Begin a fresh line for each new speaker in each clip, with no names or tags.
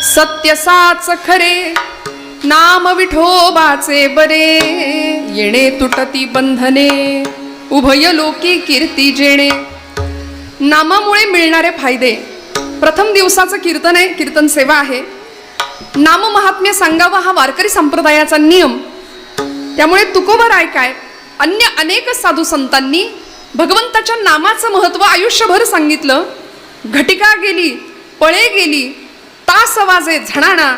सत्य साच खरे नाम विठोबाचे बरे, येणे तुटती बंधने उभय लोकी कीर्ती जेणे. नामामुळे मिळणारे फायदे. प्रथम दिवसाचं कीर्तन आहे, कीर्तन सेवा आहे. नाम महात्म्य सांगावं हा वारकरी संप्रदायाचा नियम. त्यामुळे तुकोबराय काय अन्य अनेक साधू संतांनी भगवंताच्या नामाचं महत्व आयुष्यभर सांगितलं. घटिका गेली, पळे गेली, तास वाजे झणाना,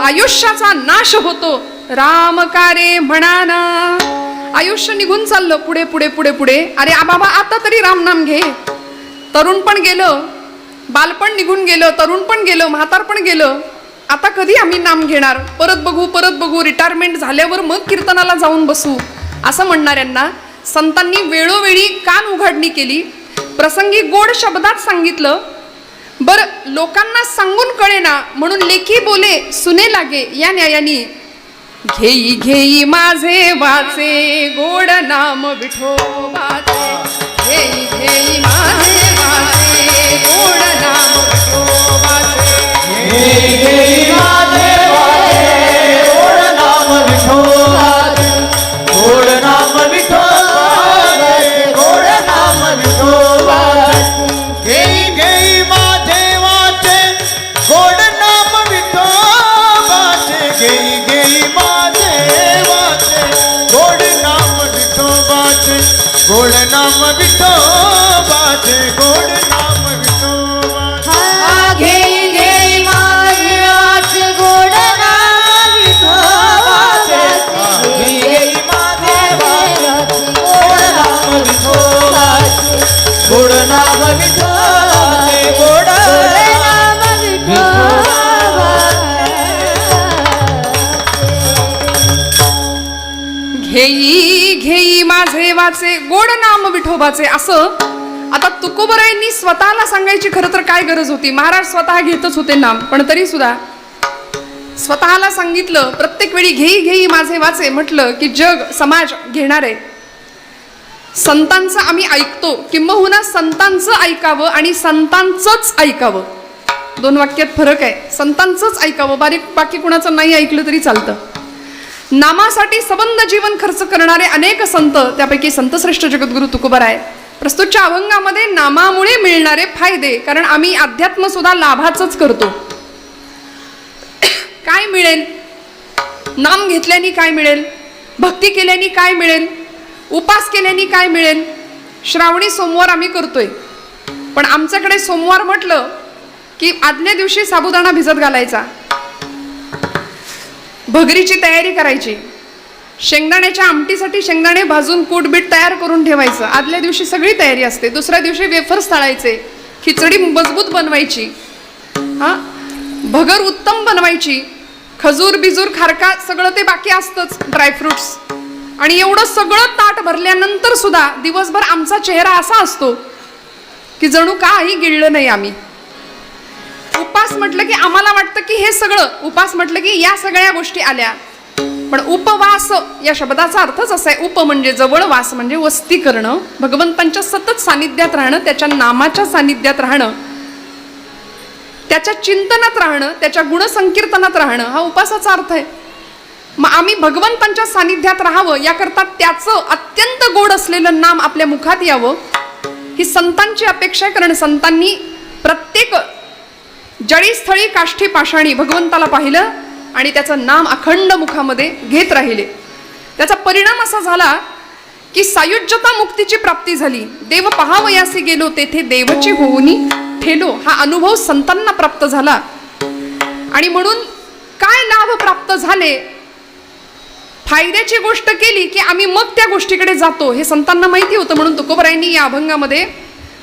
आयुष्याचा नाश होतो रामकारे म्हणाना. आयुष्य निघून चाललं पुढे पुढे पुढे पुढे. अरे बाबा आता तरी राम नाम घे. तरुण पण गेलं, बालपण निघून गेलं, तरुण पण गेलं, म्हातार पण गेलं. आता कधी आम्ही नाम घेणार? परत बघू, रिटायरमेंट झाल्यावर मग कीर्तनाला जाऊन बसू, असं म्हणणाऱ्यांना संतांनी वेळोवेळी कान उघडणी केली. प्रसंगी गोड शब्दात सांगितलं. बरं लोकांना सांगून कळेना म्हणून लेखी बोले सुने लागे या न्यायानी. घेई घेई माझे वाचे गोड नाम विठोबाचे, घेई घेई माझे वाचे गोड नाम विठोबाचे,
घेई घेई माझे वाचे गोड नाम विठोबाचे, गोड नाम विठोबाचे, गोड नाम विठोबाचे. घेई घेई माझे वाचे गोड नाम विठोबाचे, घेई घेई माझे वाचे गोड नाम विठोबाचे, गोड नाम विठोबाचे, गोड नाम विठोबाचे.
घेई घेई माझे वाचे गोड नाम विठोबाचे,
घेई घेई माझे वाचे गोड नाम विठोबाचे, गोड नाम विठोबाचे, गोड
नाम
घेई घेई माझे वाचे गोड नाम विठोबाचे. असं आता तुकोबरायांनी स्वतःला सांगायची खरं तर काय गरज होती? महाराज स्वतः घेतच होते नाम, पण तरी सुद्धा स्वतःला सांगितलं. प्रत्येक वेळी घेई घेई माझे वाचे म्हटलं की जग समाज घेणार आहे. संतांचं आम्ही ऐकतो, किंबहुना संतांचं ऐकावं आणि संतांचंच ऐकावं, दोन वाक्यात फरक आहे. संतांचंच ऐकावं, बाकी कुणाचं नाही ऐकलं तरी चालतं. नामासाठी सबंध जीवन खर्च करणारे अनेक संत, त्यापैकी संतश्रेष्ठ जगद्गुरु तुकोबराय प्रस्तुतच्या अभंगामध्ये नामामुळे मिळणारे फायदे. कारण आम्ही अध्यात्म सुद्धा लाभाचंच करतो. काय मिळेल? नाम घेतल्याने काय मिळेल? भक्ती केल्याने काय मिळेल? उपास केल्याने काय मिळेल? श्रावणी सोमवार आम्ही करतोय, पण आमच्याकडे सोमवार म्हटलं की आदल्या दिवशी साबुदाणा भिजत घालायचा, भगरीची तयारी करायची, शेंगदाण्याच्या आमटीसाठी शेंगदाणे भाजून कूटबीट तयार करून ठेवायचं. आदल्या दिवशी सगळी तयारी असते. दुसऱ्या दिवशी वेफर्स तळायचे, खिचडी मजबूत बनवायची, भगर उत्तम बनवायची, खजूर बिजूर खारका सगळं ते बाकी असतंच, ड्रायफ्रुट्स. आणि एवढं सगळं ताट भरल्यानंतर सुद्धा दिवसभर आमचा चेहरा असा असतो की जणू काही गिळलं नाही आम्ही. उपास म्हटलं की आम्हाला वाटतं की हे सगळं, उपास म्हटलं की या सगळ्या गोष्टी आल्या. पण उपवास या शब्दाचा अर्थच असा आहे. उप म्हणजे जवळ, वास म्हणजे वस्ती करणं, भगवंतांच्या सतत सानिध्यात राहणं, त्याच्या नामाच्या सानिध्यात राहणं, त्याच्या चिंतनात राहणं, त्याच्या गुणसंकीर्तनात राहणं, हा उपासाचा अर्थ आहे. मग आम्ही भगवंतांच्या सानिध्यात राहावं याकरता त्याचं अत्यंत गोड असलेलं नाम आपल्या मुखात यावं ही संतांची अपेक्षा आहे. कारण संतांनी प्रत्येक जळीस्थळी काष्ठी पाषाणी भगवंताला पाहिलं आणि त्याचं नाम अखंड मुखामध्ये घेत राहिले. त्याचा परिणाम असा झाला की सायुज्यता मुक्तीची प्राप्ती झाली. देव पहावयासी गेलो तेथे देवची होऊनी ठेलो, हा अनुभव संतांना प्राप्त झाला. आणि म्हणून काय लाभ प्राप्त झाले? फायद्याची गोष्ट केली की आम्ही मग त्या गोष्टीकडे जातो, हे संतांना माहिती होतं. म्हणून तुकोबरायांनी या अभंगामध्ये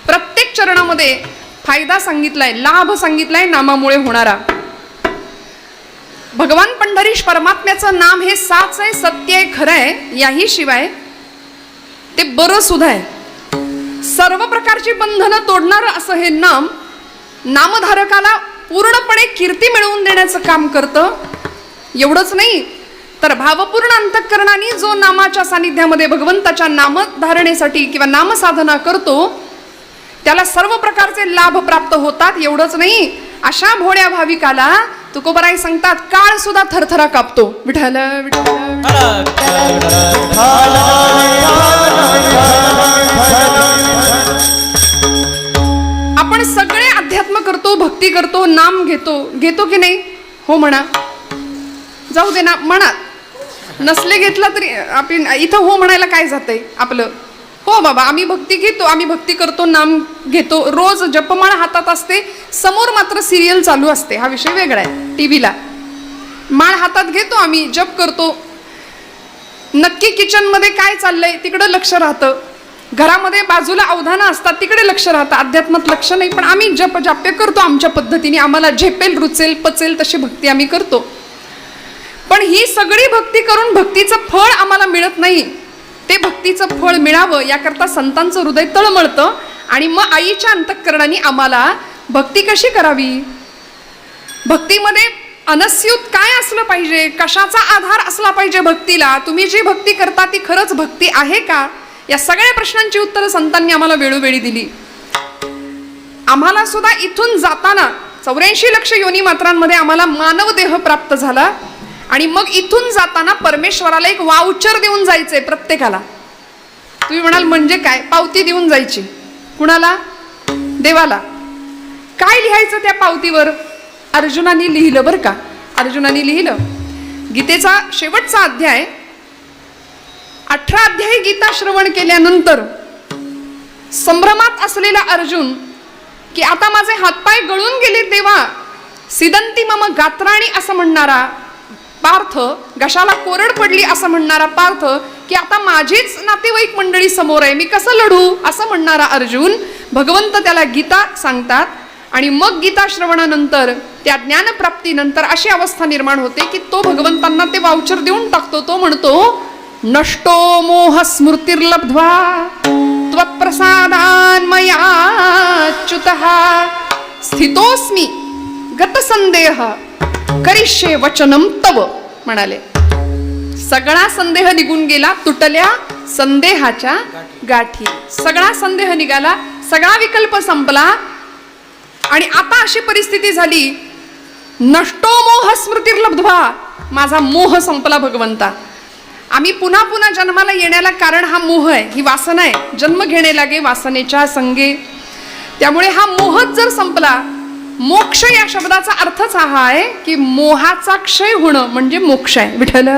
प्रत्येक चरणामध्ये फायदा सांगितलाय, लाभ सांगितलाय नामामुळे होणारा. भगवान पंढरीश परमात्म्याचं नाम हे साच आहे, सत्य आहे, खरं आहे. याही शिवाय ते बरं सुद्धा आहे. सर्व प्रकारची बंधनं तोडणारं असं हे नाम नामधारकाला पूर्णपणे कीर्ती मिळवून देण्याचं काम करतं. एवढंच नाही तर भावपूर्ण अंतःकरणाने जो नामाच्या सानिध्यामध्ये भगवंताच्या नामधारणेसाठी किंवा नामसाधना करतो त्याला सर्व प्रकारचे लाभ प्राप्त होतात. एवढंच नाही, अशा भोळ्या भाविकाला तुकोबाराय सांगतात काळ सुद्धा थरथरा कापतो. विठ्ठल विठ्ठल. आपण सगळे अध्यात्म करतो, भक्ती करतो, नाम घेतो की नाही? हो म्हणा. जाऊ दे ना म्हणा. नसले घेतला तरी आपण इथं हो म्हणायला काय जातंय आपलं? हो बाबा, आम्ही भक्ती घेतो, आम्ही भक्ती करतो, नाम घेतो, रोज जपमाळ हातात असते, समोर मात्र सिरियल चालू असते. हा विषय वेगळा आहे. टीव्हीला माळ हातात घेतो, आम्ही जप करतो. नक्की किचन मध्ये काय चाललंय तिकडे लक्ष राहतं, घरामध्ये बाजूला अवधानं असतात तिकडे लक्ष राहतं, अध्यात्मात लक्ष नाही. पण आम्ही जप जाप्य करतो आमच्या पद्धतीने. आम्हाला झेपेल, रुचेल, पचेल तशी भक्ती आम्ही करतो. पण ही सगळी भक्ती करून भक्तीचं फळ आम्हाला मिळत नाही. ते भक्तीचं फळ मिळावं याकरता संतांचं हृदय तळमळतं. आणि मग आईच्या अंतःकरणाने आम्हाला भक्ती कशी करावी, भक्तीमध्ये अनस्यूत काय असलं पाहिजे, कशाचा आधार असला पाहिजे भक्तीला, तुम्ही जी भक्ती करता ती खरंच भक्ती आहे का, या सगळ्या प्रश्नांची उत्तरं संतांनी आम्हाला वेळोवेळी दिली. आम्हाला सुद्धा इथून जाताना 84 लक्ष योनी मात्रांमध्ये आम्हाला मानव देह प्राप्त झाला. आणि मग इथून जाताना परमेश्वराला एक वाउचर देऊन जायचंय प्रत्येकाला. तुम्ही म्हणाल म्हणजे काय? पावती देऊन जायची. कुणाला? देवाला. काय लिहायचं त्या पावतीवर? अर्जुनाने लिहिलं बरं का. अर्जुनाने लिहिलं. गीतेचा शेवटचा अध्याय 18 अध्याय गीता श्रवण केल्यानंतर संभ्रमात असलेला अर्जुन की आता माझे हातपाय गळून गेले देवा, सिदंती मम गात्राणी असं म्हणणारा पार्थ, घशाला कोरड पडली असं म्हणणारा पार्थ, की आता माझीच नातेवाईक मंडळी समोर आहे, मी कसं लढू असं म्हणणारा अर्जुन, भगवंत त्याला गीता सांगतात. आणि मग गीता श्रवणानंतर त्या ज्ञानप्राप्तीनंतर अशी अवस्था निर्माण होते की तो भगवंतांना ते वाउचर देऊन टाकतो. तो म्हणतो नष्टो मोह स्मृतिर्लब्ध्वा त्वत्प्रसादान् मयाच्युतः स्थितोस्मि गतसंदेह करिष्ये वचनम तव म्हणाले. सगळा संदेह निघून गेला, तुटल्या संदेहाच्या गाठी. सगळा संदेह निघाला, सगळा विकल्प संपला. आणि आता अशी परिस्थिती झाली, नष्टो मोह स्मृतिर्लब्ध्वा, माझा मोह संपला भगवंता. आम्ही पुन्हा पुन्हा जन्माला येण्याला कारण हा मोह आहे, ही वासना आहे. जन्म घेणे लागे वासनेच्या संगे. त्यामुळे हा मोहच जर संपला, मोक्ष या शब्दाचा अर्थच हा आहे की मोहाचा क्षय होणं म्हणजे मोक्ष आहे. विठ्ठल.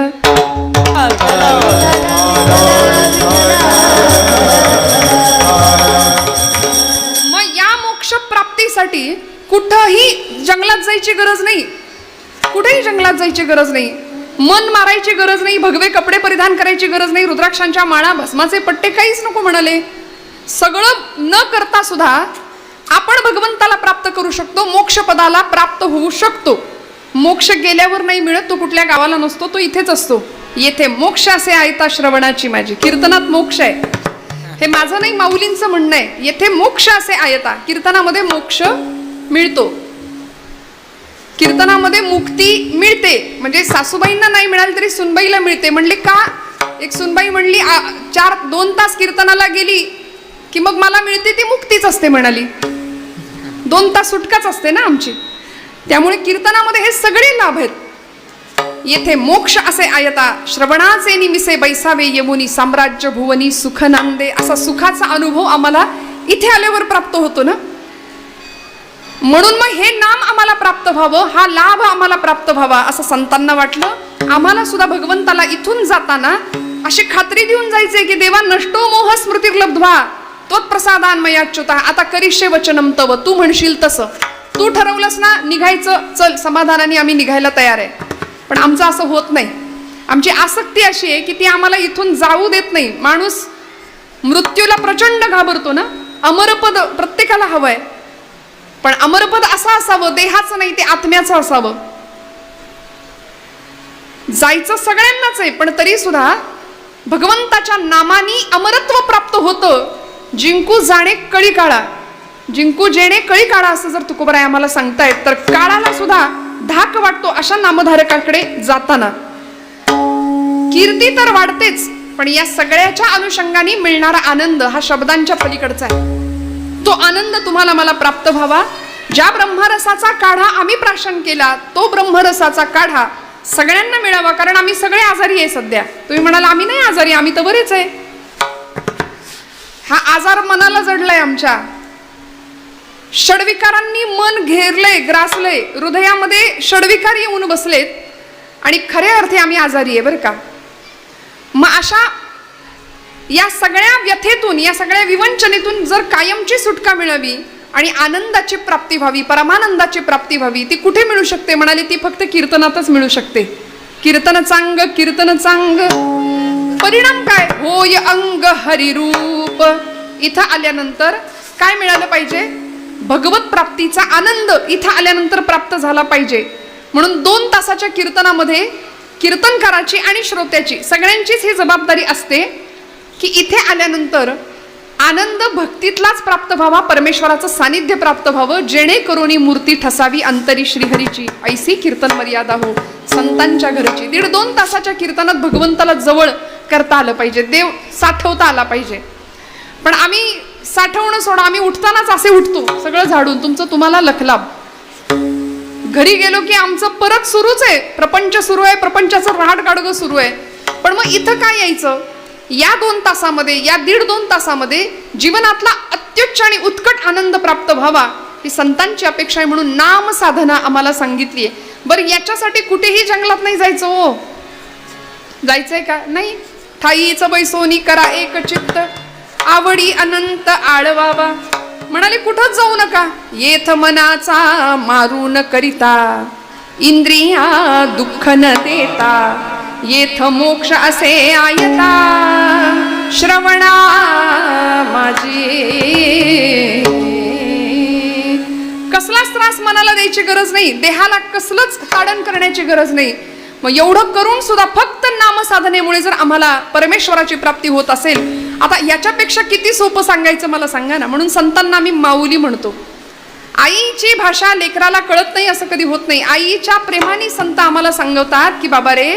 मग या मोक्ष प्राप्तीसाठी कुठंही जंगलात जायची गरज नाही. कुठेही जंगलात जायची गरज नाही, मन मारायची गरज नाही, भगवे कपडे परिधान करायची गरज नाही, रुद्राक्षांच्या माळा, भस्माचे पट्टे काहीच नको म्हणाले. सगळं न करता सुद्धा आपण भगवंताला प्राप्त करू शकतो, मोक्ष पदाला प्राप्त होऊ शकतो. मोक्ष गेल्यावर नाही मिळत, तो कुठल्या गावाला नसतो, तो इथेच असतो. येथे मोक्ष असे आयता श्रवणाची माझी. कीर्तनात मोक्ष आहे, हे माझं नाही माऊलींचं म्हणणं आहे. येथे मोक्ष असे आयता, कीर्तनामध्ये मोक्ष मिळतो, कीर्तनामध्ये मुक्ती मिळते. म्हणजे सासूबाईंना नाही मिळाली तरी सुनबाईला मिळते. म्हणले का? एक सुनबाई म्हणली 2 तास कीर्तनाला गेली की मग मला मिळते ती मुक्तीच असते म्हणाली. 2 तास सुटकाच असते ना आमची. त्यामुळे कीर्तनामध्ये हे सगळे लाभ आहेत. येथे मोक्ष असे आयता श्रवणाचे निमिसे बैसावे यमुनी साम्राज्य भुवनी सुख नांदे. असा सुखाचा अनुभव आम्हाला इथे आल्यावर प्राप्त होतो ना. म्हणून मग हे नाम आम्हाला प्राप्त व्हावं, हा लाभ आम्हाला प्राप्त व्हावा असं संतांना वाटलं. आम्हाला सुद्धा भगवंताला इथून जाताना अशी खात्री देऊन जायचे की देवा नष्टो मोह स्मृतिर्लब्ध्वा त्वत्प्रसादान् मयाच्युतः. आता करिष्ये वचनम तव, तू म्हणशील तसं, तू ठरवलंस ना निघायचं, चल समाधानाने आम्ही निघायला तयार आहे. पण आमचं असं होत नाही. आमची आसक्ती अशी आहे की ती आम्हाला इथून जाऊ देत नाही. माणूस मृत्यूला प्रचंड घाबरतो ना. अमरपद प्रत्येकाला हवंय, पण अमरपद असं असावं, देहाचं नाही, ते आत्म्याचं असावं. जायचं सगळ्यांनाच आहे, पण तरी सुद्धा भगवंताच्या नामानी अमरत्व प्राप्त होतं. जिंकू जाणे कळी काळा, जिंकू जेणे कळी काळा असं जर तुकोबाराय आम्हाला सांगतायत, तर काळाला सुद्धा धाक वाटतो अशा नामधारकाकडे जाताना. कीर्ती तर वाढतेच, पण या सगळ्याच्या अनुषंगाने मिळणारा आनंद हा शब्दांच्या पलीकडचा आहे. तो आनंद तुम्हाला मला प्राप्त व्हावा ज्या ब्रह्मरसाचा काढा आम्ही प्राशन केला तो ब्रह्मरसाचा काढा सगळ्यांना मिळावा, कारण आम्ही सगळे आजारी आहे सध्या. तुम्ही म्हणाला आम्ही नाही आजारी, आम्ही तर बरेच आहे. हा आजार मनाला जडलाय आमच्या. षडविकारांनी मन घेरलंय, ग्रासलंय, हृदयामध्ये षडविकार येऊन बसलेत आणि खऱ्या अर्थी आम्ही आजारी आहे बरं का. मग अशा या सगळ्या व्यथेतून, या सगळ्या विवंचनेतून जर कायमची सुटका मिळावी आणि आनंदाची प्राप्ती व्हावी, परमानंदाची प्राप्ती व्हावी, ती कुठे मिळू शकते म्हणाली? ती फक्त कीर्तनातच मिळू शकते. कीर्तन चांग, कीर्तन चांग. परिणाम काय? होय अंग हरिरूप. इथं आल्यानंतर काय मिळालं पाहिजे? भगवत प्राप्तीचा आनंद इथं आल्यानंतर प्राप्त झाला पाहिजे. म्हणून 2 तासाच्या कीर्तनामध्ये कीर्तनकाराची आणि श्रोत्याची सगळ्यांचीच ही जबाबदारी असते की इथे आल्यानंतर आनंद भक्तीतलाच प्राप्त व्हावा, परमेश्वराचं सानिध्य प्राप्त व्हावं, जेणेकरून मूर्ती ठसावी अंतरी श्रीहरीची. ऐसी कीर्तन मर्यादा हो संतांच्या घरची. 1.5-2 तासाच्या कीर्तनात भगवंताला जवळ करता आलं पाहिजे, देव साठवता आला पाहिजे. पण आम्ही साठवणं सोडा, आम्ही उठतानाच असे उठतो सगळं झाडून, तुमचं तुम्हाला लखलाभ. घरी गेलो की आमचं परत सुरूच आहे, प्रपंच सुरू आहे, प्रपंचाचं रहाटगाडगं सुरू आहे. पण मग इथं काय यायचं? या 2 तासामध्ये, या 1.5-2 तासामध्ये जीवनातला अत्युच्च आणि उत्कट आनंद प्राप्त व्हावा ही संतांची अपेक्षा आहे. म्हणून नाम साधना आम्हाला सांगितली आहे. बरं, याच्यासाठी कुठेही जंगलात नाही जायचं हो. जायचंय का? नाही. ठाईचं बैसोनी करा एक चित्त, आवडी अनंत आळवावा. म्हणाले कुठंच जाऊ नका. येथ मनाचा मारून करिता, इंद्रिया दुःख न देता, येथ मोक्ष असे आयता, श्रवणा माझी. कसलाच त्रास मनाला द्यायची गरज नाही, देहाला कसलंच ताडण करण्याची गरज नाही. मग एवढं करून सुद्धा फक्त नामसाधनेमुळे जर आम्हाला परमेश्वराची प्राप्ती होत असेल, आता याच्यापेक्षा किती सोपं सांगायचं मला सांगा ना. म्हणून संतांना आम्ही माऊली म्हणतो. आईची भाषा लेकराला कळत नाही असं कधी होत नाही. आईच्या प्रेमाने संत आम्हाला सांगवतात की बाबा रे,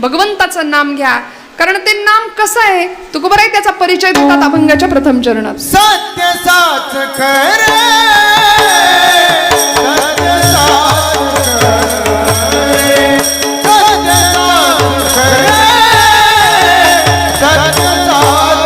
भगवंताचं नाम घ्या. कारण ते नाम कसं आहे तुकोबाराय त्याचा परिचय देतात अभंगाच्या प्रथम चरणात.
सत्य साच खरे, सत्य साच खरे, सत्य साच खरे, सत्य साच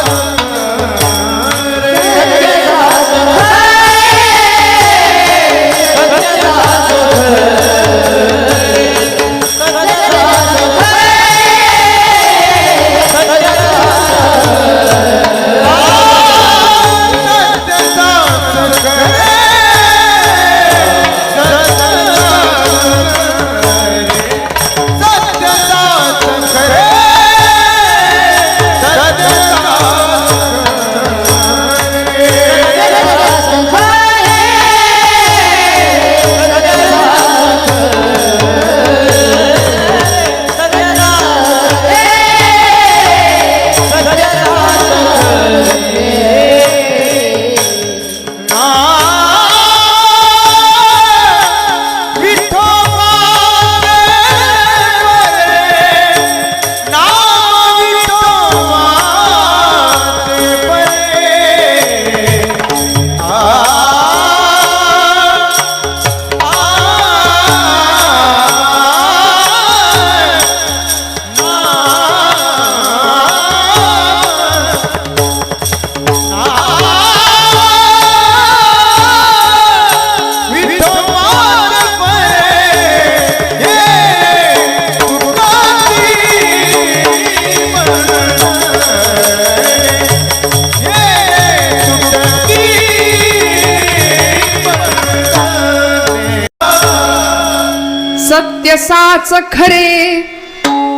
सत्य साच खरे,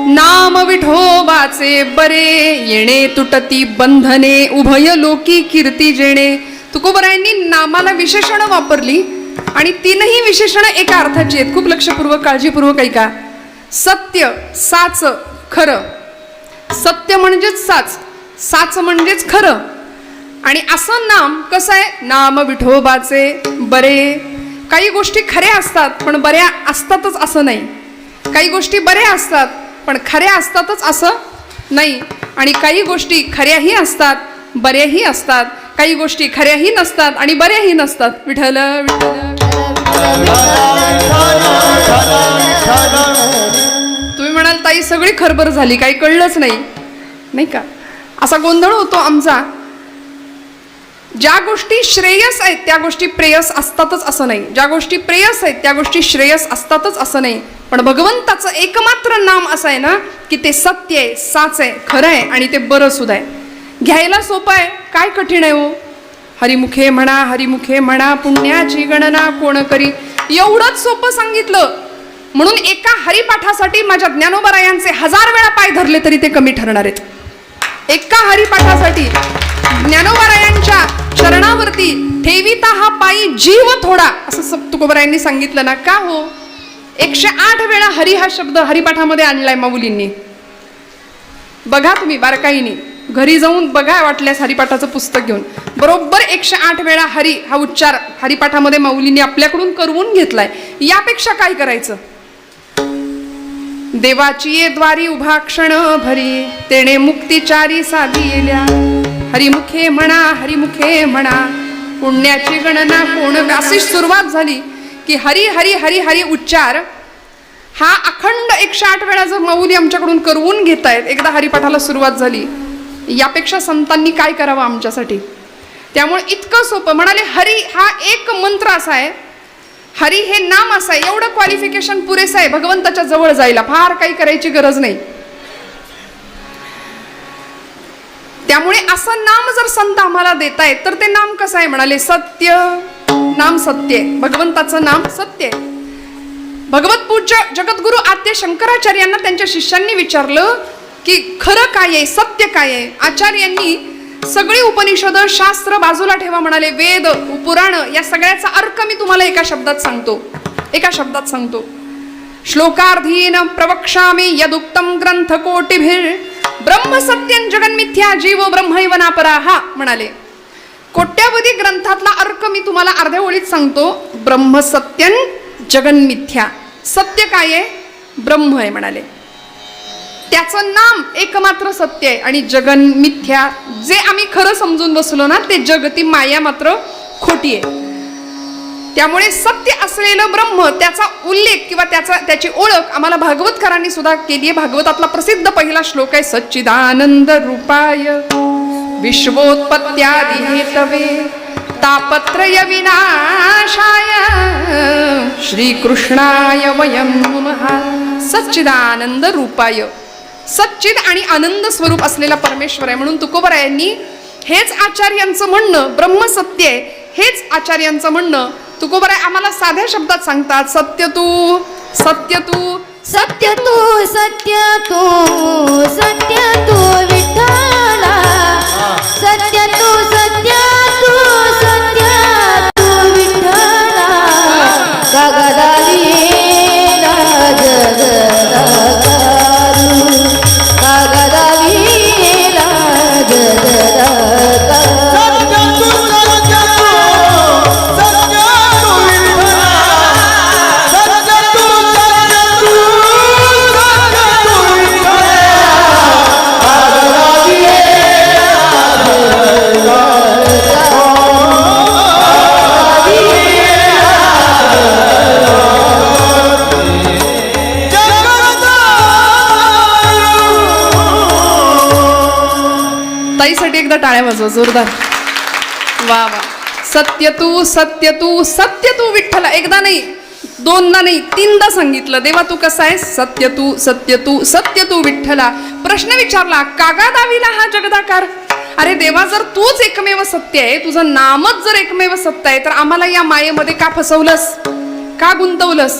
नाम विठोबाचे बरे, येणे तुटती बंधने, उभय लोकी कीर्ती जेणे. तुकोबरायांनी नामाला विशेषण वापरली आणि 3ही विशेषण एका अर्थाची आहेत. खूप लक्षपूर्वक काळजीपूर्वक ऐका. सत्य, साच, खरं. सत्य म्हणजेच साच, साच म्हणजेच खरं. आणि असं नाम कसं आहे? नाम विठोबाचे बरे. काही गोष्टी खऱ्या असतात पण बऱ्या असतातच असं नाही. काही गोष्टी बऱ्या असतात पण खऱ्या असतातच असं नाही. आणि काही गोष्टी खऱ्याही असतात बऱ्याही असतात, काही गोष्टी खऱ्याही नसतात आणि बऱ्याही नसतात. विठ्ठल विठ्ठल. तुम्ही म्हणाल ताई सगळी खरबर झाली, काही कळलंच नाही का? असा गोंधळ होतो आमचा. ज्या गोष्टी श्रेयस आहेत त्या गोष्टी प्रेयस असतातच असं नाही, ज्या गोष्टी प्रेयस आहेत त्या गोष्टी श्रेयस असतातच असं नाही. पण भगवंताचं एकमात्र नाम असं आहे ना की ते सत्य आहे, साच आहे, खरं आहे आणि ते बरं सुद्धा आहे. घ्यायला सोपं आहे, काय कठीण आहे हो? हरिमुखे म्हणा, हरिमुखे म्हणा, पुण्याची गणना कोण करी, एवढंच सोपं सांगितलं. म्हणून एका हरिपाठासाठी माझ्या ज्ञानोबरायांचे 1000 वेळा पाय धरले तरी ते कमी ठरणार आहेत. एका हरिपाठासाठी ज्ञानोबरायांच्या चरणावरती ठेविता हा पायी जीव थोडा, असं तुकोबरायांनी सांगितलं ना. का हो? 108 वेळा हरी हा शब्द हरिपाठामध्ये आणलाय माऊलींनी. बघा तुम्ही बारकाईने घरी जाऊन बघा, वाटल्यास हरिपाठाचं पुस्तक घेऊन. बरोबर 108 वेळा हरी हा उच्चार हरिपाठामध्ये माऊलींनी आपल्याकडून करवून घेतलाय. यापेक्षा काय करायचं? देवाची ये द्वारी उभा क्षण भरी, तेणे मुक्तिचारी साधी येल्या. हरिमुखे म्हणा, हरिमुखे म्हणा, पुण्याची गणना कोण, अशी सुरुवात झाली की हरी हरी हरी हरी उच्चार हा अखंड 108 वेळा जर माऊली आमच्याकडून करवून घेत आहेत, एकदा हरिपाठाला सुरुवात झाली, यापेक्षा संतांनी काय करावं आमच्यासाठी? त्यामुळे इतकं सोपं. म्हणाले हरी हा एक मंत्र असा आहे, हरी हे नाम असं आहे, एवढं क्वालिफिकेशन पुरेसं आहे भगवंताच्या जवळ जायला, फार काही करायची गरज नाही. त्यामुळे असं नाम जर संत आम्हाला देतायत तर ते नाम कसं आहे? म्हणाले सत्य. नाम सत्य आहे, भगवंताचं नाम सत्य आहे. भगवत पूज्य जगद्गुरु आद्य शंकराचार्यांना त्यांच्या शिष्यांनी विचारलं की खरं काय आहे, सत्य काय आहे? आचार्यांनी सगळी उपनिषद शास्त्र बाजूला ठेवा म्हणाले. वेद पुराण या सगळ्याचा अर्थ मी तुम्हाला एका शब्दात सांगतो. श्लोकार्धीन प्रवक्ष्यामि यदुक्तम ग्रंथ कोटिभिर ब्रह्म सत्यं जगन्मिथ्या जीव ब्रह्मैव नापराहा म्हणाले. कोट्यावधी ग्रंथातला अर्थ मी तुम्हाला अर्ध्या ओळीत सांगतो. ब्रह्म सत्यं जगन्मिथ्या, सत्य काय आहे? ब्रह्म आहे म्हणाले. त्याचं नाम एकमात्र सत्य आहे आणि जगन मिथ्या, जे आम्ही खरं समजून बसलो ना ते जग, ती माया मात्र खोटी आहे. त्यामुळे सत्य असलेलं ब्रह्म, त्याचा उल्लेख किंवा त्याची ओळख आम्हाला भागवतकारांनी सुद्धा केली आहे. भागवतातला प्रसिद्ध पहिला श्लोक आहे, सच्चिदानंद रूपाय विश्वोत्पत्त्यादि हेतवे तापत्रय विनाशाय श्रीकृष्णाय वयं नमः. सच्चिदानंद रूपाय, सच्चिद आणि आनंद स्वरूप असलेला परमेश्वर आहे. म्हणून तुकोबरायांनी हेच आचार्यांचं म्हणणं, ब्रह्म सत्य आहे, हेच आचार्यांचं म्हणणं तुकोबराय आम्हाला साध्या शब्दात सांगतात. सत्य तू, सत्य तू,
सत्य तू, सत्य तू, सत्य तू विठ्ठला. सत्य तू, सत्य तू, सत्य तू विठ्ठला. गगदावी राज
ताईसाठी एकदा टाळ्या वाजवा जोरदार. वा वा. सत्य तू, सत्य तू, सत्य तू विठ्ठला. एकदा नाही, दोनदा नाही, तीनदा सांगितलं. देवा तू कसा आहेस? सत्य तू, सत्य तू, सत्य तू विठ्ठला. प्रश्न विचारला, कागा दाविला हा जगदाकार? अरे देवा, जर तूच एकमेव सत्य आहे, तुझं नामच जर एकमेव सत्य आहे, तर आम्हाला या मायेमध्ये का फसवलंस, का गुंतवलंस?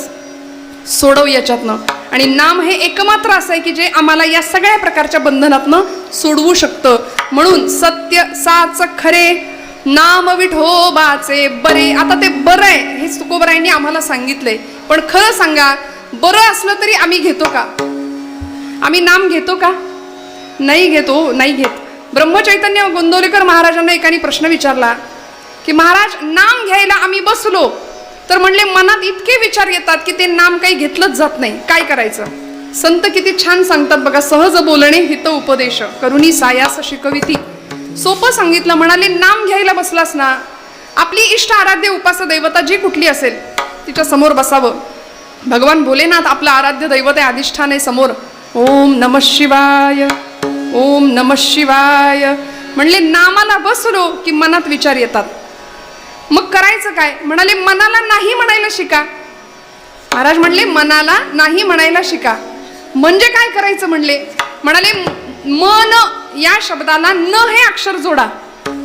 सोडव याच्यातनं. आणि नाम हे एकमात्र असं आहे की जे आम्हाला या सगळ्या प्रकारच्या बंधनातनं सोडवू शकतं. म्हणून सत्य साच खरे नाम विठोबाचे बरे. आता ते बरं आहे हेच तुकोबरायांनी आम्हाला सांगितलंय, पण खरं सांगा, बरं असलं तरी आम्ही घेतो का? आम्ही नाम घेतो का? नाही घेतो, नाही घेत. ब्रह्मचैतन्य गोंदवलेकर महाराजांना एकाने प्रश्न विचारला की महाराज, नाम घ्यायला आम्ही बसलो तर म्हणले मनात इतके विचार येतात की ते नाम काही घेतलंच जात नाही, काय करायचं? संत किती छान सांगतात बघा, सहज बोलणे हित उपदेश करुणी सायास शिकविती. सोपं सांगितलं. म्हणाले नाम घ्यायला बसलास ना, आपली इष्ट आराध्य उपास देवता जी कुठली असेल तिच्या समोर बसावं. भगवान भोलेनाथ आपलं आराध्य दैवत आहे, अधिष्ठान आहे समोर. ओम नमः शिवाय, ओम नमः शिवाय म्हणले. नामाला बसलो की मनात विचार येतात. मग करायचं काय? म्हणाले मनाला नाही म्हणायला शिका. महाराज म्हणले मनाला नाही म्हणायला शिका. म्हणजे काय करायचं म्हणले? म्हणाले मन या शब्दाला न हे अक्षर जोडा.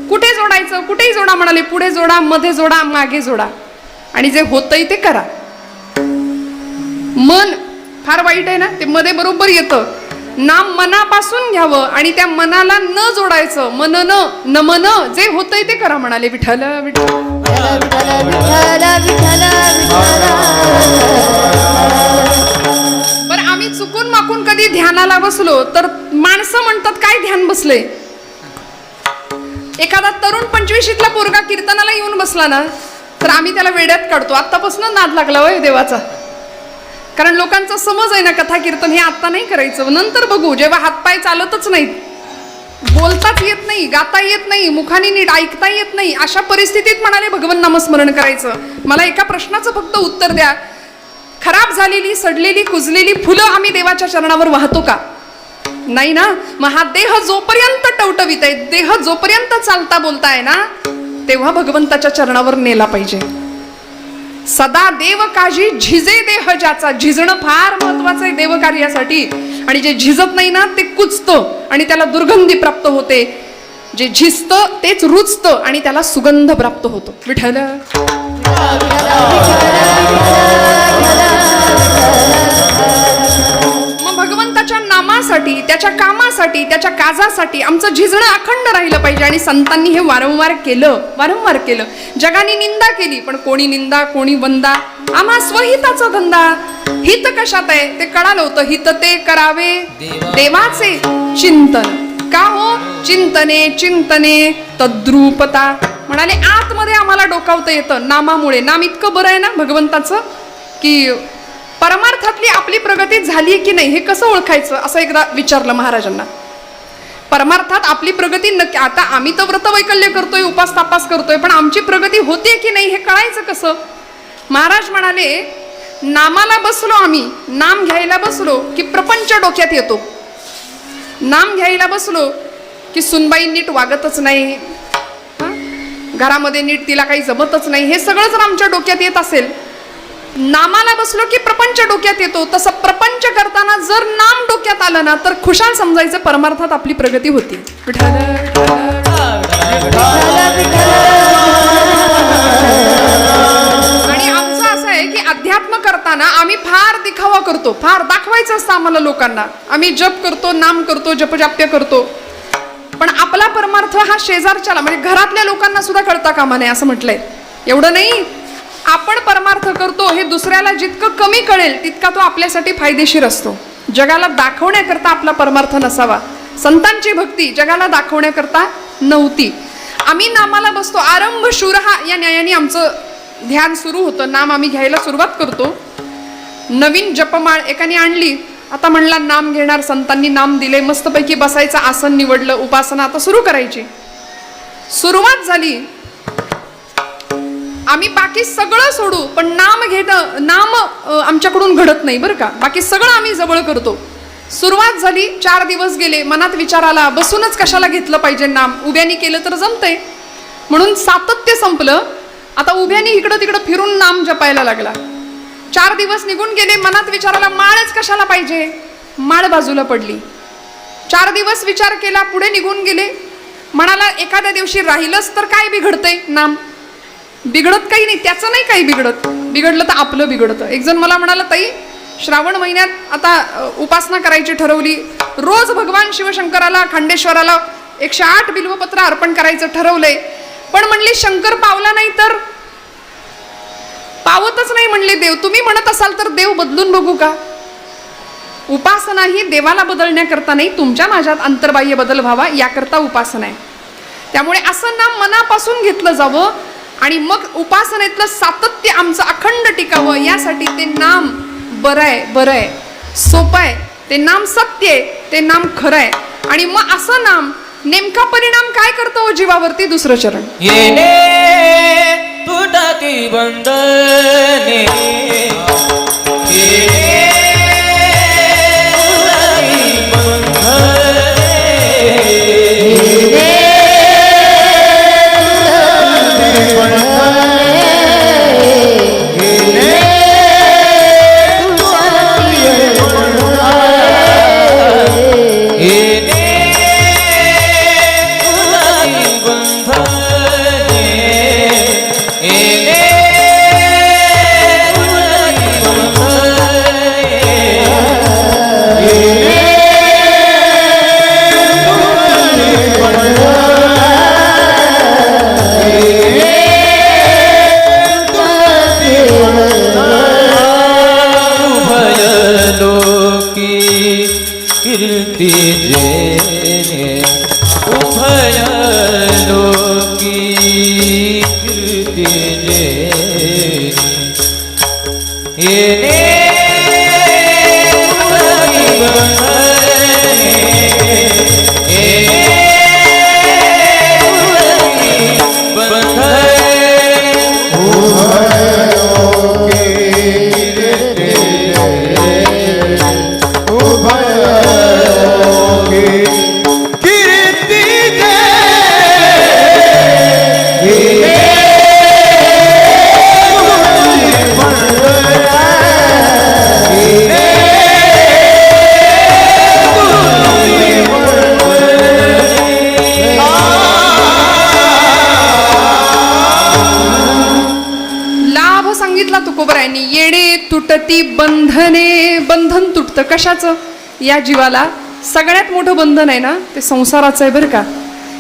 कुठे जोडायचं? कुठेही जोडा म्हणाले. पुढे जोडा, मध्ये जोडा, मागे जोडा, आणि जे होतंय ते करा. मन फार वाईट आहे ना, ते मध्ये बरोबर येतं. नाम मनापासून घ्यावं आणि त्या मनाला न जोडायचं. मन न मन जे होतंय ते करा म्हणाले. विठ्ठल विठ्ठल
विठ्ठल विठ्ठल विठ्ठल.
बरं, आम्ही चुकून माकून कधी ध्यानाला बसलो तर माणसं म्हणतात काय ध्यान बसले. एखादा तरुण 25शीतला पोरगा कीर्तनाला येऊन बसला ना तर आम्ही त्याला वेड्यात काढतो. आत्तापासून नाद लागला होय देवाचा. कारण लोकांचा समज आहे ना, कथा कीर्तन हे आत्ता नाही करायचं, नंतर बघू, जेव्हा हातपाय चालतच नाहीत, बोलताच येत नाही, गाता येत नाही, मुखाने नीट ऐकता येत नाही, अशा परिस्थितीत म्हणाले भगवान नामस्मरण करायचं. मला एका प्रश्नाचं फक्त उत्तर द्या. खराब झालेली, सडलेली, कुजलेली फुलं आम्ही देवाच्या चरणावर वाहतो का? नाही ना. मग हा देह जोपर्यंत टवटवीत आहे, देह जोपर्यंत चालता बोलताय ना, तेव्हा भगवंताच्या चरणावर नेला पाहिजे. सदा देव काजी झिजे देह ज्याचा. झिजणं फार महत्वाचं आहे देव कार्यासाठी. आणि जे झिजत नाही ना ते कुचतं आणि त्याला दुर्गंधी प्राप्त होते. जे झिजतं तेच रुचतं आणि त्याला सुगंध प्राप्त होतो. विठ्ठल. मग भगवंताच्या नामासाठी, त्याच्या कामासाठी, त्याच्या काजासाठी आमचं झिजणं अखंड राहिलं पाहिजे. आणि संतांनी हे वारंवार केलं. जगाने निंदा केली, पण कोणी निंदा कोणी वंदा, आम्हा स्वहिताचा धंदा. हित कशात आहे ते कळालं होतं. हित ते करावे देवाचे चिंतन. का हो? चिंतने तद्रूपता. म्हणाले आतमध्ये आम्हाला डोकावता येतं नामामुळे. नाम इतकं बरं आहे ना भगवंताचं की परमार्थातली आपली प्रगती झाली की नाही हे कसं ओळखायचं असं एकदा विचारलं महाराजांना. परमार्थात आपली प्रगती नक्की. आता आम्ही तर व्रतवैकल्य करतोय, उपास तापास करतोय, पण आमची प्रगती होते की नाही हे कळायचं कसं? महाराज म्हणाले नामाला बसलो आम्ही, नाम घ्यायला बसलो की प्रपंच डोक्यात येतो. नाम घ्यायला बसलो की सुनबाई नीट वागतच नाही, घरामध्ये नीट तिला काही जमतच नाही, हे सगळं जर आमच्या डोक्यात येत असेल. नामाला बसलो की प्रपंच डोक्यात येतो. तसं प्रपंच करताना जर नाम डोक्यात आलं ना तर खुशाल समजायचं परमार्थात आपली प्रगती होती. आणि आमचं असं आहे की अध्यात्म करताना आम्ही फार दिखावा करतो, फार दाखवायचं असतं आम्हाला लोकांना. आम्ही जप करतो, नाम करतो, जपजाप्य करतो, पण आपला परमार्थ हा शेजारच्याला म्हणजे घरातल्या लोकांना सुद्धा कळता कामा नये असं म्हटलंय. एवढं नाही, आपण परमार्थ करतो हे दुसऱ्याला जितकं कमी कळेल तितका तो आपल्यासाठी फायदेशीर असतो. जगाला दाखवण्याकरता आपला परमार्थ नसावा. संतांची भक्ती जगाला दाखवण्याकरता नव्हती. आम्ही नामाला बसतो. आरंभ शूरहा या न्यायाने आमचं ध्यान सुरू होतं. नाम आम्ही घ्यायला सुरुवात करतो. नवीन जपमाळ एकाने आणली, आता म्हणला नाम घेणार. संतांनी नाम दिले, मस्तपैकी बसायचं आसन निवडलं, उपासना आता सुरू करायची. सुरुवात झाली. आम्ही बाकी सगळं सोडू पण नाम घेणं, नाम आमच्याकडून घडत नाही बरं का. बाकी सगळं आम्ही जवळ करतो. सुरुवात झाली, 4 दिवस गेले, मनात विचार आला बसूनच कशाला घेतलं पाहिजे नाम, उभ्यानी केलं तर जमतंय. म्हणून सातत्य संपलं. आता उभ्यानी इकडं तिकडं फिरून नाम जपायला लागला. 4 दिवस निघून गेले, मनात विचार आला माळच कशाला पाहिजे, माळ बाजूला पडली. 4 दिवस विचार केला, पुढे निघून गेले. म्हणाला एखाद्या दिवशी राहिलंच तर काय बिघडतंय, नाम बिघडत काही नाही, त्याचं नाही काही बिघडत, बिघडलं तर आपलं बिघडतं. एक जण मला म्हणाला ताई श्रावण महिन्यात आता उपासना करायची ठरवली, रोज भगवान शिवशंकराला खांडेश्वराला 108 बिल्वपत्र अर्पण करायचं ठरवलंय, पण म्हणली शंकर पावला नाही तर पावतच नाही म्हणले देव. तुम्ही म्हणत असाल तर देव बदलून बघू का? उपासना ही देवाला बदलण्याकरता नाही, तुमच्या माझ्यात अंतर्बाह्य बदल व्हावा याकरता उपासना आहे. त्यामुळे असं नाम मनापासून घेतलं जावं आणि मग उपासनेतलं सातत्य आमचं अखंड टिकावं, यासाठी ते नाम बरं आहे, सोपं आहे, ते नाम सत्य आहे, ते नाम खरं आहे. आणि मग असं नाम नेमका परिणाम काय करतो जीवावरती? दुसरं चरण
येणे तुटती बंधने कीर्ती जेने उभय लोकी कीर्ती जेने येने
तुकोबरायांनी येणे तुटती बंधने. बंधन तुटतं कशाचं? या जीवाला सगळ्यात मोठं बंधन आहे ना ते संसाराचं आहे बरं का.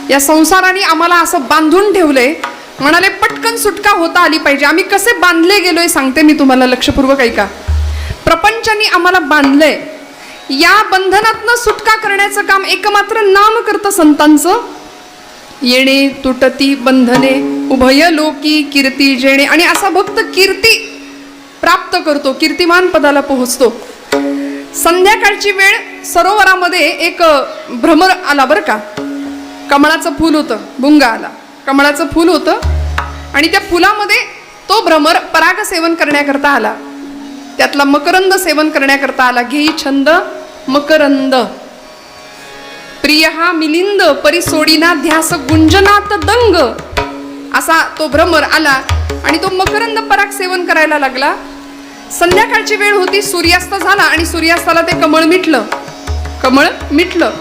या संसाराने आम्हाला असं बांधून ठेवलंय. म्हणाले पटकन सुटका होता आली पाहिजे. आम्ही कसे बांधले गेलोय सांगते मी तुम्हाला, लक्षपूर्वक ऐका. प्रपंचाने आम्हाला बांधलंय. या बंधनातनं सुटका करण्याचं काम एकमात्र नाम करतं संतांचं. येणे तुटती बंधने उभय लोकी कीर्ती जेणे. आणि असा भक्त कीर्ती प्राप्त करतो, कीर्तिमान पदाला पोहोचतो. संध्याकाळची वेळ सरोवरामध्ये एक भ्रमर आला बरं का. कमळाचं फूल होतं, भुंगा आला, कमळाचं फूल होतं. आणि त्या फुलामध्ये तो भ्रमर पराग सेवन करण्याकरता आला. त्यातला मकरंद सेवन करण्याकरता आला. घेई छंद मकरंद प्रिय हा मिलिंद परी सोडीना ध्यास गुंजनात दंग. असा तो भ्रमर आला आणि तो मकरंद पराग सेवन करायला लागला. संध्याकाळची वेळ होती, सूर्यास्त झाला आणि सूर्यास्ताला ते कमळ मिटलं. कमळ मिटलं.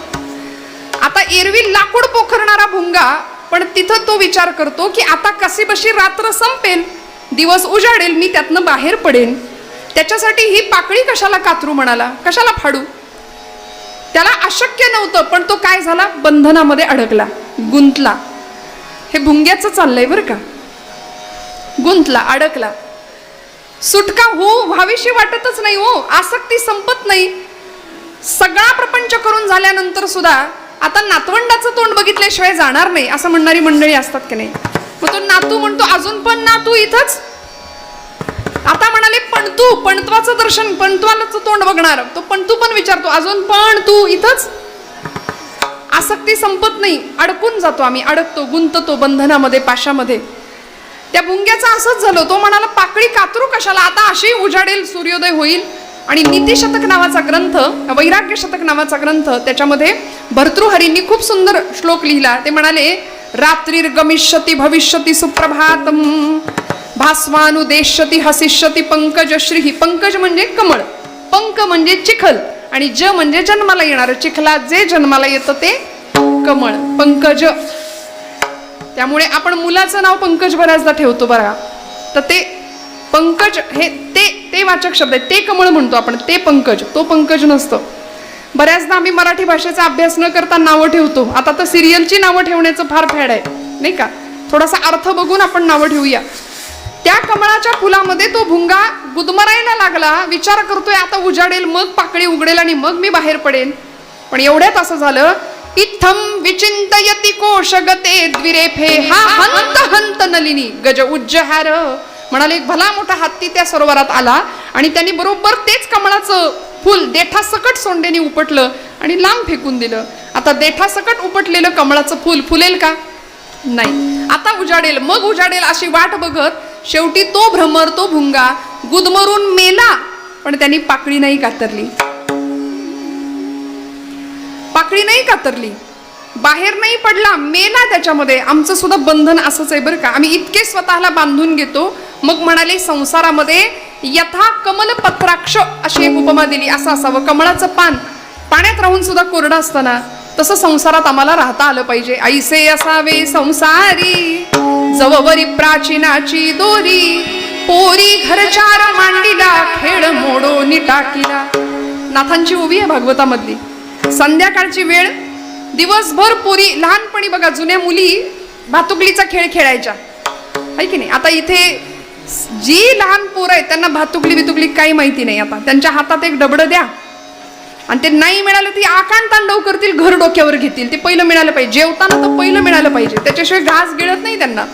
आता एरवी लाकूड पोखरणारा भुंगा पण तिथं तो विचार करतो की आता कशी बशी रात्र संपेल, दिवस उजाडेल, मी त्यातनं बाहेर पडेन. त्याच्यासाठी ही पाकळी कशाला कातरू म्हणाला, कशाला फाडू. त्याला अशक्य नव्हतं, पण तो काय झाला, बंधनामध्ये अडकला, गुंतला. हे भुंग्याचं चाललंय बरं का. गुंतला, अडकला. सुटका व्हावीशी वाटतच नाही हो. आसक्ती संपत नाही. सगळा प्रपंच करून झाल्यानंतर सुद्धा आता नातवंडाचं तोंड बघितल्याशिवाय जाणार नाही असं म्हणणारी मंडळी असतात की नाही. मग तो नातू म्हणतो अजून पण नातू इथंच. आता म्हणाले पणतू, पणत्वाचं दर्शन, पणत्वालाच तोंड बघणार. तो पणतू पण विचारतो अजून पण तू इथंच. आसक्ती संपत नाही, अडकून जातो आम्ही, अडकतो, गुंततो बंधनामध्ये, पाशामध्ये. त्या भुंग्याचं असंच झालं. तो म्हणाला पाकळी कातरू कशाला, आता अशी उजाडेल, सूर्योदय होईल. आणि नीतिशतक नावाचा ग्रंथ, वैराग्य शतक नावाचा ग्रंथ, त्याच्यामध्ये भर्तृहरींनी खूप सुंदर श्लोक लिहिला. ते म्हणाले रात्रीर्गमिष्यति भविष्यति सुप्रभातम भास्वानुदेश्यति हसिष्यति पंकजश्री. पंकज म्हणजे कमळ, पंक म्हणजे चिखल आणि ज म्हणजे जन्माला येणार. चिखलात जे जन्माला येतं ते कमळ, पंकज. त्यामुळे आपण मुलाचं नाव पंकज बऱ्याचदा ठेवतो बघा. तर ते पंकज हे ते वाचक शब्द आहे. ते कमळ म्हणतो आपण, ते पंकज, तो पंकज नसतं. बऱ्याचदा आम्ही मराठी भाषेचा अभ्यास न करता नावं ठेवतो. आता तर सिरियलची नावं ठेवण्याचं फार फॅड आहे नाही का. थोडासा अर्थ बघून आपण नावं ठेवूया. त्या कमळाच्या फुलामध्ये तो भुंगा गुदमरायला लागला. विचार करतोय आता उजाडेल, मग पाकळी उघडेल आणि मग मी बाहेर पडेन. पण एवढ्यात असं झालं, इत्थम विचिंतयति कोशगते द्विरेफे हा हंत हंत नलिनी गज उज्जहार. म्हणाले एक भला मोठा हत्ती त्या सरोवरात आला आणि त्यांनी बरोबर तेच कमळाचं फुल देठासकट सोंडेने उपटलं आणि लांब फेकून दिलं. आता देठासकट उपटलेलं कमळाचं फुल फुलेल का? नाही. आता उजाडेल, मग उजाडेल अशी वाट बघत शेवटी तो भ्रमर तो भुंगा गुदमरून मेला, पण त्यांनी पाकळी नाही कातरली. पाकळी नाही कातरली, बाहेर नाही पडला, मेला त्याच्यामध्ये. आमचं सुद्धा बंधन असंच आहे बरं का. आम्ही इतके स्वतःला बांधून घेतो. मग म्हणाले संसारामध्ये यथा कमल पत्राक्ष अशी एक उपमा दिली. असं असावं, कमळाचं पान पाण्यात राहून सुद्धा कोरडं असतं ना, तसं संसारात आम्हाला राहता आलं पाहिजे. ऐसे असावे संसारी जववरी प्राचीनाची दोरी, पोरी घरचार मांडीला खेळ मोडो टाकीला. नाथांची ओवी आहे भागवतामधली. संध्याकाळची वेळ, दिवसभर पोरी, लहानपणी बघा जुन्या मुली भातुकलीचा खेळ खेळायच्या, आहे की नाही. आता इथे जी लहान पोरं आहेत त्यांना भातुकली बितुकली काही माहिती नाही. आता त्यांच्या हातात एक डबडं द्या आणि ते नाही मिळालं ती आकांड तांडव करतील, घर डोक्यावर घेतील. ते पहिलं मिळालं पाहिजे, जेवताना तर पहिलं मिळालं पाहिजे, त्याच्याशिवाय घास गिळत नाही त्यांना.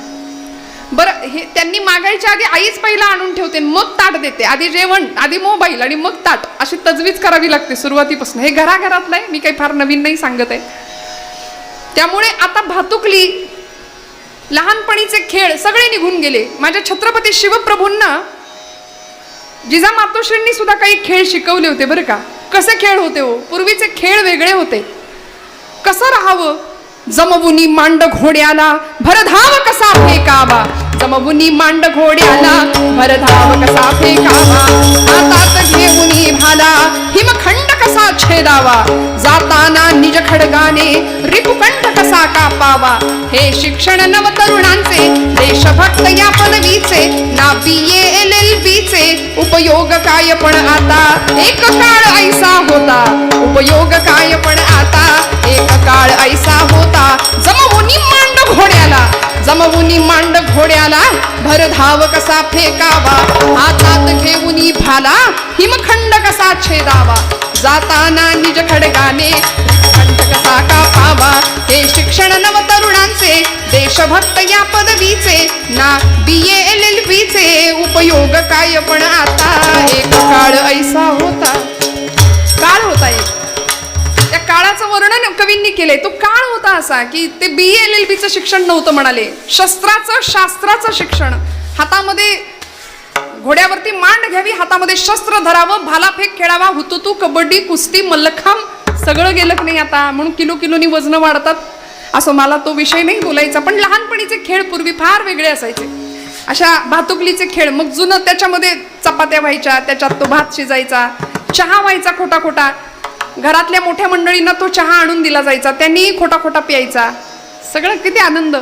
बरं, हे त्यांनी मागायच्या आधी आईच पहिला आणून ठेवते, मग ताट देते. आधी जेवण, आधी मोबाईल आणि मग ताट, अशी तजवीज करावी लागते सुरुवातीपासून. हे घराघरातलं आहे, मी काही फार नवीन नाही सांगत आहे. त्यामुळे आता भातुकली, लहानपणीचे खेळ सगळे निघून गेले. माझ्या छत्रपती शिवप्रभूंना जिजा मातोश्रींनी सुद्धा काही खेळ शिकवले होते बरं का. कसे खेळ होते हो, पूर्वीचे खेळ वेगळे होते. कसं राहावं, जमवुनी मांड घोड्याला भरधाव कसा फेकावा, जमवुनी मांड घोड्याला भरधाव कसा फेकावा, हातात घेऊनी भाला हिमखंड कसा छेदावा, जाताना निज खडगाने रिपुकंठ कसा कापावा. हे शिक्षण नवतरुणांचे देशभक्त या पदवीचे, ना BA LLB चे उपयोग काय पण आता, एक काळ ऐसा होता, उपयोग काय पण आता, एक काळ ऐसा होता. जमवुनी मांड घोड्याला, जमवुनी मांड घोड्याला भरधाव कसा फेकावा, हातात घेऊनी भाला हिमखंड कसा छेदावा, जाताना निज खडगाने कंठ कसा कापावा. हे शिक्षण नवतरुणांचे देशभक्त या पदवीचे, ना BA LLB चे उपयोग काय पण आता, एक काळ ऐसा होता. काळ होता एक, त्या काळाचं वर्णन कवींनी केलंय. तो काळ होता असा की ते BA LLB चं शिक्षण नव्हतं म्हणाले, शस्त्राचं शास्त्राचं शिक्षण. हातामध्ये घोड्यावरती मांड घ्यावी, हातामध्ये शस्त्र धरावं, भालाफेक खेळावा, हुतुतू, कबड्डी, कुस्ती, मल्लखांब सगळं गेलं की नाही आता. म्हणून किलो किलोनी वजन वाढतात. असं मला तो विषय नाही बोलायचा, पण लहानपणीचे खेळ पूर्वी फार वेगळे असायचे. अशा भातुकलीचे खेळ, मग जुनं त्याच्यामध्ये चपात्या व्हायच्या, त्याच्यात तो भात शिजायचा, चहा व्हायचा खोटा खोटा. घरातल्या मोठ्या मंडळींना तो चहा आणून दिला जायचा, त्यांनी खोटा खोटा प्यायचा. सगळं किती आनंद.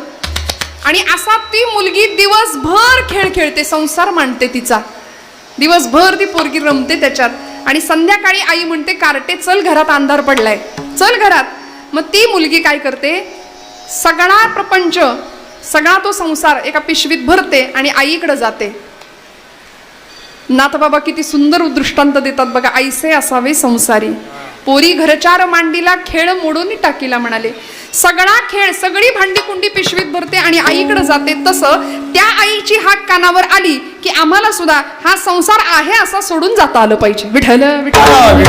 आणि असा ती मुलगी दिवसभर खेळ खेळते, संसार मांडते तिचा. दिवसभर ती पोरगी रमते त्याच्यात. आणि संध्याकाळी आई म्हणते कार्टे चल घरात, अंधार पडलाय, चल घरात. मग ती मुलगी काय करते, सगळा प्रपंच, सगळा तो संसार एका पिशवीत भरते आणि आईकडे जाते. नाथबाबा किती सुंदर दृष्टांत देतात बघा. ऐसे असावे संसारी, पोरी घरचार मांडीला खेळ मोडून टाकीला म्हणाले. सगळा खेळ, सगळी भांडी कुंडी पिशवीत भरते आणि आईकडे जाते. तसं त्या आईची हाक कानावर आली की आम्हाला सुद्धा हा संसार आहे असा सोडून जाता आलं पाहिजे. विठ्ठल विठ्ठल.